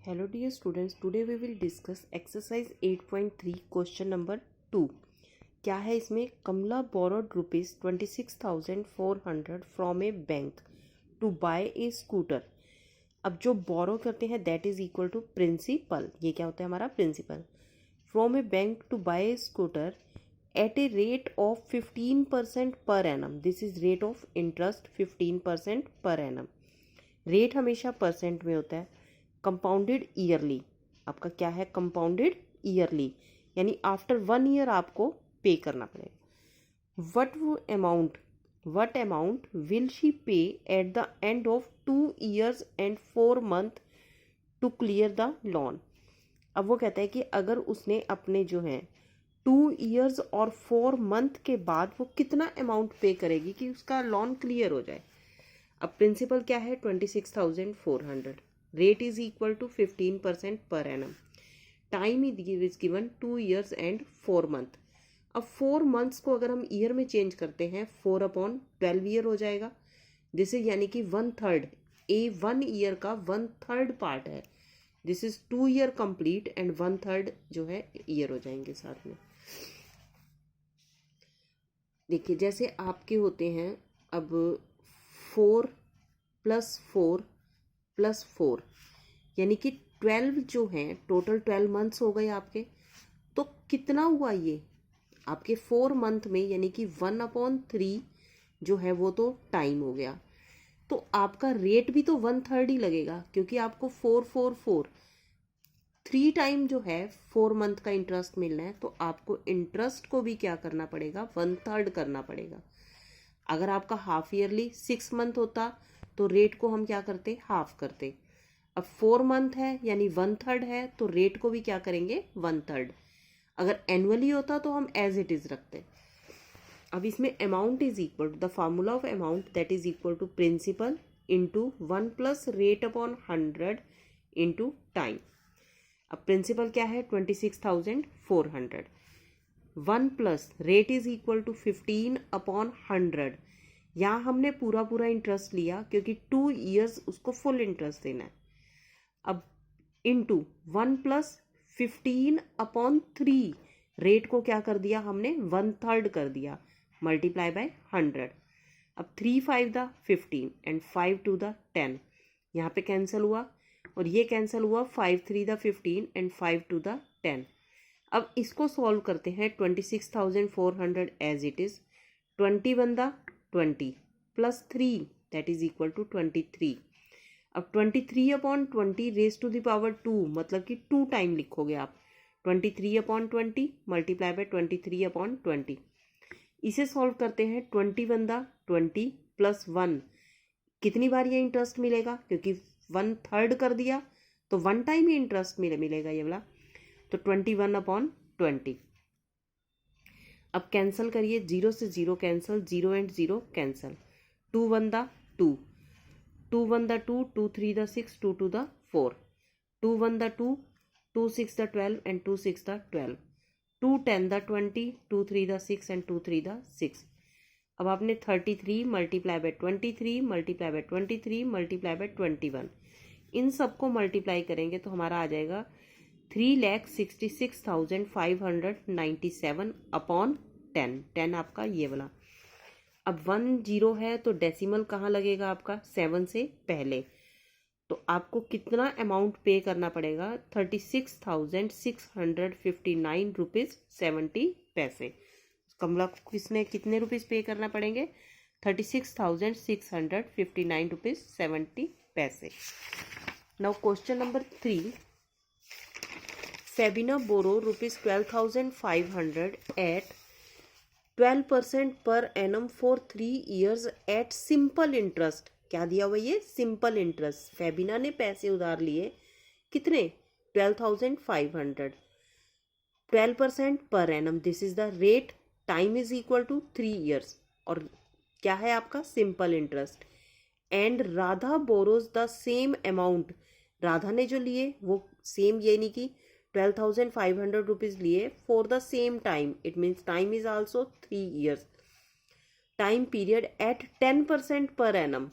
Hello dear students, today we will discuss exercise 8.3 question number 2. क्या है इसमें? कमला borrowed rupees 26,400 from a bank to buy a scooter. अब जो borrow करते हैं that is equal to principal. ये क्या होता है हमारा principal. From a bank to buy a scooter at a rate of 15% per annum. This is rate of interest 15% per annum. Rate हमेशा परसेंट में होता है. कंपाउंडेड ईयरली, आपका क्या है? कंपाउंडेड ईयरली, यानी आफ्टर 1 ईयर आपको पे करना पड़ेगा. What amount will she pay at the end of 2 years and 4 month to clear the loan. अब वो कहता है कि अगर उसने अपने जो है 2 years और 4 month के बाद वो कितना अमाउंट पे करेगी कि उसका लोन क्लियर हो जाए. अब प्रिंसिपल क्या है? 26,400. Rate is equal to 15% per annum. Time is given 2 years and 4 month. अब 4 months को अगर हम ईयर में चेंज करते हैं 4/12 ईयर हो जाएगा. दिस इज यानी कि 1/3. ए 1 ईयर का 1/3 पार्ट है. This is 2 year complete and 1/3 जो है ईयर हो जाएंगे साथ में. देखिए जैसे आपके होते हैं अब 4 + 4 + 4 यानी कि 12 जो हैं टोटल 12 मंथ्स हो गए आपके. तो कितना हुआ ये आपके 4 मंथ में, यानी कि 1/3 जो है वो तो टाइम हो गया. तो आपका रेट भी तो 1/3 ही लगेगा क्योंकि आपको 4 3 टाइम जो है 4 मंथ का इंटरेस्ट मिलना है. तो आपको इंटरेस्ट को भी क्या करना पड़ेगा? 1/3 करना पड़ेगा. अगर आपका हाफ ईयरली 6 मंथ होता तो रेट को हम क्या करते? हाफ करते. अब 4 मंथ है यानी 1/3 है तो रेट को भी क्या करेंगे? 1/3. अगर एनुअली होता तो हम एज इट इज रखते. अब इसमें amount is equal to the formula of amount that is equal to principal into 1 + rate upon 100 into time. अब प्रिंसिपल क्या है? 26,400. 1 + रेट इज इक्वल टू 15/100. यहाँ हमने पूरा इंटरेस्ट लिया क्योंकि 2 years उसको फुल इंटरेस्ट देना है. अब इंटू 1 + 15/3 रेट को क्या कर दिया हमने? 1/3 कर दिया. Multiply by 100. अब 3 × 5 = 15 एंड 5 × 2 = 10. यहाँ पे कैंसिल हुआ और ये कैंसिल हुआ. 5 × 3 = 15 एंड 5 × 2 = 10. अब इसको सॉल्व करते हैं. 26,400 as it is. 21 × 20 + 3 that is equal to 23. अब 23/20 रेज टू द पावर 2 मतलब कि 2 टाइम लिखोगे आप. 23/20 मल्टीप्लाई बाय 23/20. इसे सॉल्व करते हैं. 21 × 20 + 1 कितनी बार ये इंटरेस्ट मिलेगा? क्योंकि 1/3 कर दिया तो 1 टाइम ही इंटरेस्ट मिलेगा ये वाला. तो 21/20. अब कैंसिल करिए. 0 से 0 cancel, 0 and 0 cancel. 2 × 1 = 2, 2 × 1 = 2, 2 × 3 = 6, 2 × 2 = 4, 2 × 1 = 2, 2 × 6 = 12 and 2 × 6 = 12, 2 × 10 = 20, 2 × 3 = 6 and 2 × 3 = 6. अब आपने 33 multiply by 23 multiply by 23 multiply by 21 इन सबको मल्टीप्लाई करेंगे तो हमारा आ जाएगा 3,66,597 10 आपका ये वाला. अब 1 0 है तो डेसिमल कहाँ लगेगा आपका? 7 से पहले. तो आपको कितना अमाउंट पे करना पड़ेगा? 36,659 रुपीज़ 70 पैसे. कमला को किसने कितने रुपीज़ पे करना पड़ेंगे? 36,659 रुपीज़ 70 पैसे. Now question number 3. Sabina borrow rupees 12,500 at 12% per annum for 3 years at simple interest. क्या दिया हुआ? ये सिंपल इंटरेस्ट. फेबिना ने पैसे उधार लिए कितने? 12,500. 12% per annum. This is the rate. Time is equal to 3 years और क्या है आपका? Simple interest. And Radha borrows the same amount. Radha ने जो लिए वो सेम, यानी कि 12,500 रुपीज़ लिए for the same time. It means time is also 3 years. Time period at 10% per annum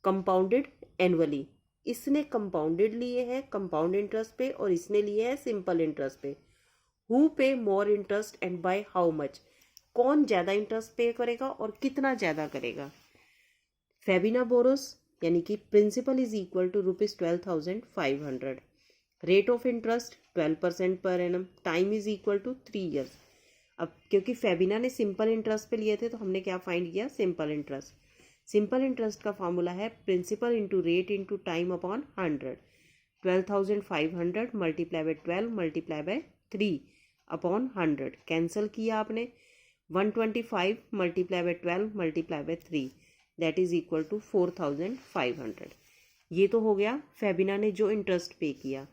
compounded annually. इसने कंपाउंडेड लिए हैं कंपाउंड इंटरेस्ट पे और इसने लिए हैं सिंपल इंटरेस्ट पे। हु पे more interest and by how much, कौन ज़्यादा इंटरेस्ट पे करेगा और कितना ज़्यादा करेगा। फेबिना बोरोस यानी कि principal is equal to ₹12,500, rate of interest 12% per annum, time is equal to 3 years. अब क्योंकि फेबिना ने सिंपल इंटरेस्ट पे लिए थे तो हमने क्या फाइंड किया, सिंपल इंटरेस्ट। सिंपल इंटरेस्ट का फॉर्मूला है principal into rate into time upon 100। 12,500 multiply by 12 multiply by 3 upon 100, cancel किया आपने। 125 multiply by 12 multiply by 3 that is equal to 4,500। ये तो हो गया फेबिना ने जो इंटरेस्ट पे किया।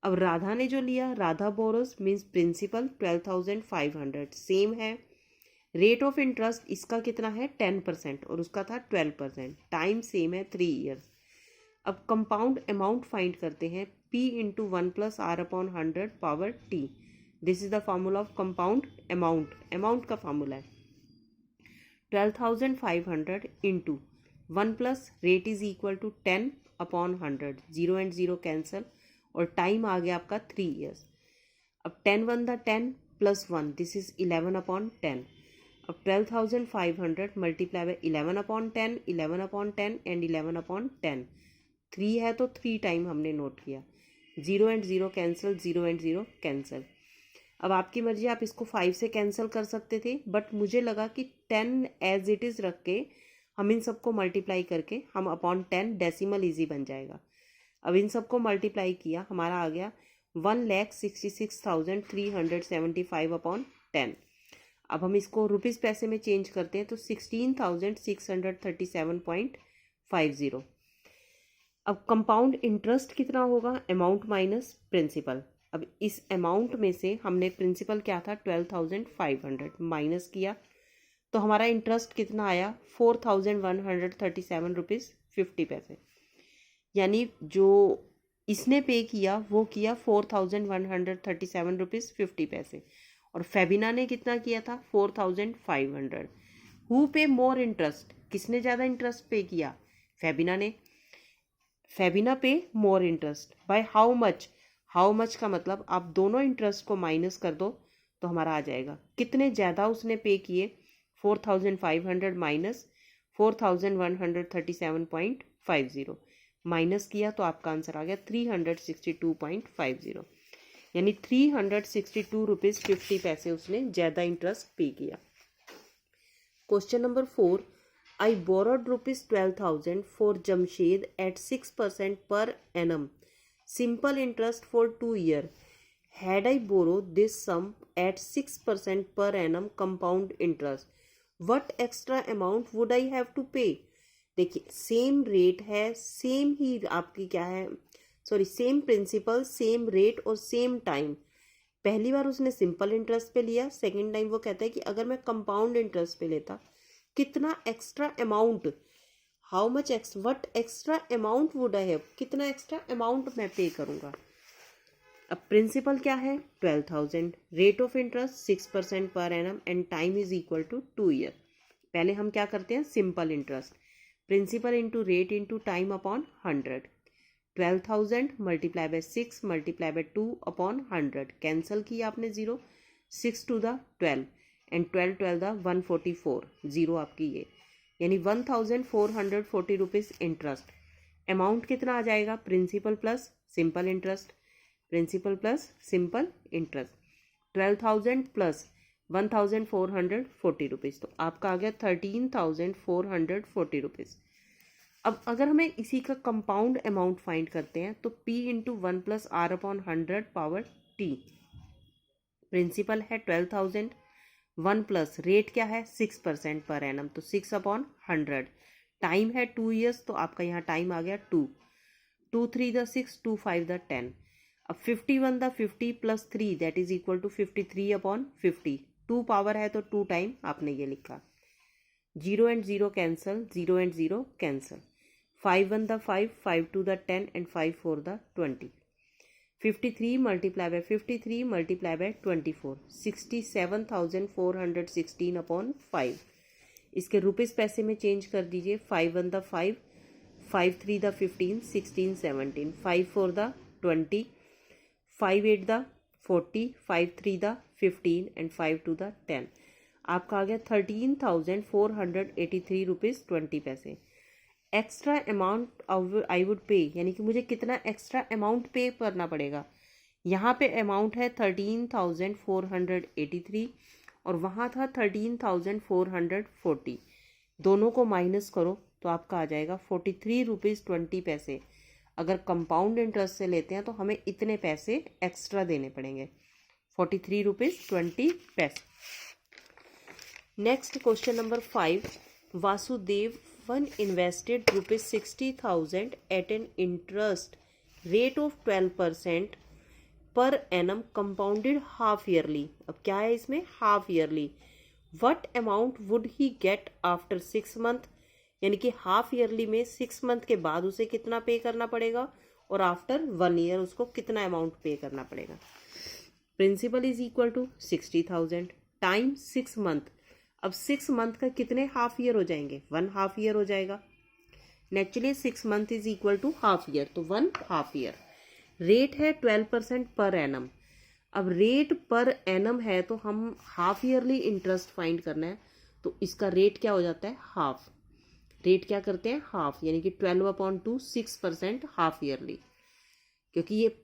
अब राधा ने जो लिया, Radha borrows means principal 12,500 same है। रेट ऑफ इंटरेस्ट इसका कितना है 10% और उसका था 12%, टाइम सेम है 3 ईयर्स। अब कंपाउंड अमाउंट फाइंड करते हैं, P into 1 plus are upon 100 power T। This is the formula of compound amount, amount का फॉर्मूला है 12,500 into 1 plus rate is equal to 10 upon 100, 0 and 0 cancel और time आ गया आपका 3 ईयर्स। अब 10 1 the 10 plus 1 this is 11 upon 10। अब 12,500 multiply by 11 upon 10, 11 upon 10 and 11 upon 10, 3 है तो 3 टाइम हमने नोट किया, 0 एंड 0 कैंसिल, 0 एंड 0 कैंसिल। अब आपकी मर्जी, आप इसको 5 से कैंसिल कर सकते थे बट मुझे लगा कि 10 एज इट इज़ रख के हम इन सबको मल्टीप्लाई करके हम अपॉन 10 डेसिमल ईजी बन जाएगा। अब इन सबको मल्टीप्लाई किया, हमारा आ गया 1,66,375 अपॉन 10। अब हम इसको रुपीज़ पैसे में चेंज करते हैं तो 16,637.50। अब कंपाउंड इंटरेस्ट कितना होगा, अमाउंट माइनस प्रिंसिपल। अब इस अमाउंट में से हमने प्रिंसिपल क्या था 12,500 माइनस किया तो हमारा इंटरेस्ट कितना आया 4,137 रुपीज़ 50 पैसे। यानी जो इसने पे किया वो किया 4,137 रुपीज़ 50 पैसे और फेबिना ने कितना किया था 4,500। हु पे मोर इंटरेस्ट, किसने ज़्यादा इंटरेस्ट पे किया, फेबिना ने। फेबिना पे more interest by how much, how much का मतलब आप दोनों इंटरेस्ट को माइनस कर दो तो हमारा आ जाएगा कितने ज़्यादा उसने पे किए, 4,500 माइनस 4,137.50 माइनस किया तो आपका आंसर आ गया 362.50, यानी 362 रुपीज़ 50 पैसे उसने ज़्यादा इंटरेस्ट पे किया। Question number 4, I borrowed ₹12,000 for Jamshed at 6% per annum. Simple interest for 2 years. Had I borrowed this sum at 6% per annum compound interest, what extra amount would I have to pay? देखिए same rate है, same ही आपकी क्या है, sorry same principal, same rate और same time. पहली बार उसने सिंपल इंटरेस्ट पे लिया, सेकेंड टाइम वो कहता है कि अगर मैं कंपाउंड इंटरेस्ट पे लेता कितना extra amount, how much what extra amount would I have, कितना एक्स्ट्रा अमाउंट मैं पे करूँगा। अब प्रिंसिपल क्या है 12,000, rate of interest 6% per annum and time is equal to 2 year. पहले हम क्या करते हैं simple interest, principal into rate into time upon 100, 12,000 multiply by 6 multiply by 2 upon 100, cancel किया आपने 0, 6 टू द 12 एंड 12 12 द 144, 0 आपकी ये, यानी 1,440 रुपीज़ इंटरेस्ट। अमाउंट कितना आ जाएगा, principal plus simple interest, principal plus simple interest, 12,000 plus 1,440 rupees, तो आपका आ गया 13,440 रुपीज़। अब अगर हमें इसी का कंपाउंड अमाउंट फाइंड करते हैं तो P into 1 plus are upon 100 power T। Principal है 12,000, 1 प्लस रेट क्या है 6% पर एनम तो 6 अपॉन 100, टाइम है 2 ईयर्स तो आपका यहाँ टाइम आ गया 2, 2 3 द 6, 2 5 द 10। अब 51 the 50 plus 3 that is equal to 53 upon 50, 2 power है तो 2 टाइम आपने ये लिखा, 0 and 0 cancel, 0 and 0 cancel, 5 1 the 5, 5 2 the 10 and 5 4 the 20, 53 multiply by 53 multiply by 24, 67,416 upon 5। इसके रुपीज़ पैसे में चेंज कर दीजिए, 5 1 the 5, 5 3 the 15, 16 17, 5 4 the 20, 5 8 the 40, 5 3 the 15 and 5 2 the 10। आपका आ गया 13,483 रुपीज़ 20 पैसे। एक्स्ट्रा अमाउंट आई वुड पे, यानी कि मुझे कितना एक्स्ट्रा अमाउंट पे करना पड़ेगा। यहाँ पे अमाउंट है 13,483 और वहाँ था 13,440। दोनों को माइनस करो तो आपका आ जाएगा 43 रुपीज़ 20 पैसे। अगर कंपाउंड इंटरेस्ट से लेते हैं तो हमें इतने पैसे एक्स्ट्रा देने पड़ेंगे, 43 रुपीज़ 20 पैसे। Next question number 5, Vasudevan invested ₹60,000 at an interest rate of 12% per annum compounded half yearly. अब क्या है इसमें, half yearly. What amount would he get after 6 month, यानी कि हाफ ईयरली में 6 मंथ के बाद उसे कितना पे करना पड़ेगा और आफ्टर 1 ईयर उसको कितना अमाउंट पे करना पड़ेगा। Principal is equal to 60,000 time 6 month. अब 6 मंथ का कितने हाफ ईयर हो जाएंगे, 1 हाफ ईयर हो जाएगा। Naturally 6 month is equal to half year, तो 1 हाफ ईयर। रेट है 12% पर एनम। अब रेट पर एनम है तो हम हाफ ईयरली इंटरेस्ट फाइंड करना है, तो इसका रेट क्या हो जाता है, हाफ। रेट क्या करते हैं, हाफ, यानी कि 12/2 6% हाफ ईयरली। क्योंकि ये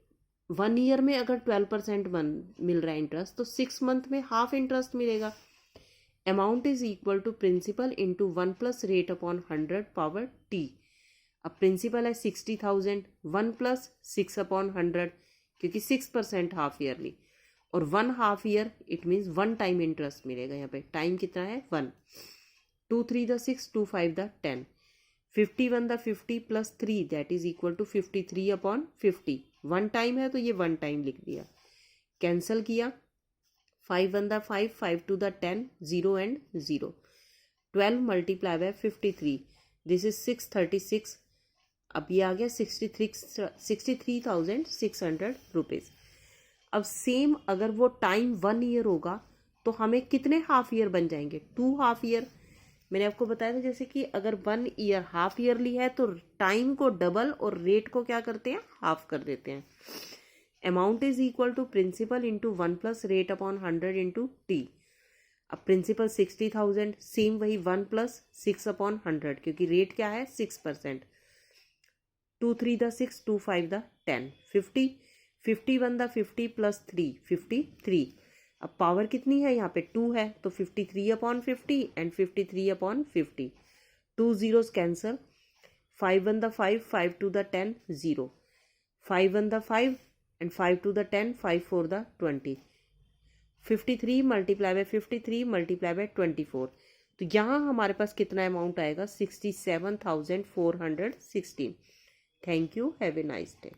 1 ईयर में अगर 12% मिल रहा है इंटरेस्ट, तो 6 मंथ में हाफ इंटरेस्ट मिलेगा। Amount is equal to principal into 1 plus rate upon 100 power T. अब प्रिंसिपल है 60,000, 1 प्लस 6/100, क्योंकि 6% हाफ ईयरली, और 1 half year it means 1 time interest मिलेगा। यहाँ पे टाइम कितना है, 1। 2 3 the 6, 2 5 the 10, 51 the 50 plus 3 that is equal to 53/50। 1 time है तो ये 1 टाइम लिख दिया, कैंसिल किया। 5 1 the 5, 5 2 the 10, 0 and 0। 12 multiply by 53, this is 636। अब ये आ गया 63,600 रुपीज़। अब सेम अगर वो टाइम 1 ईयर होगा तो हमें कितने हाफ ईयर बन जाएंगे, 2 हाफ ईयर। मैंने आपको बताया था जैसे कि अगर 1 ईयर हाफ ईयरली है तो टाइम को डबल और रेट को क्या करते हैं, हाफ कर देते हैं। Amount is equal to principal into 1 plus rate upon 100 into T. अब प्रिंसिपल 60,000, सेम वही 1 प्लस 6/100, क्योंकि रेट क्या है 6%। 2 3 द 6, 2 5 द 10, 50, 51 द 50 प्लस 3, 53। अब पावर कितनी है यहाँ पे, 2 है, तो 53/50 and 53/50। 2 zeros cancel. 5 1 the 5, 5 2 the 10, 0। 5 1 the 5 and 5 2 the 10, 5 4 the 20। 53 multiply by 53 multiply by 24। तो यहाँ हमारे पास कितना अमाउंट आएगा, 67,416। Thank you, have a nice day.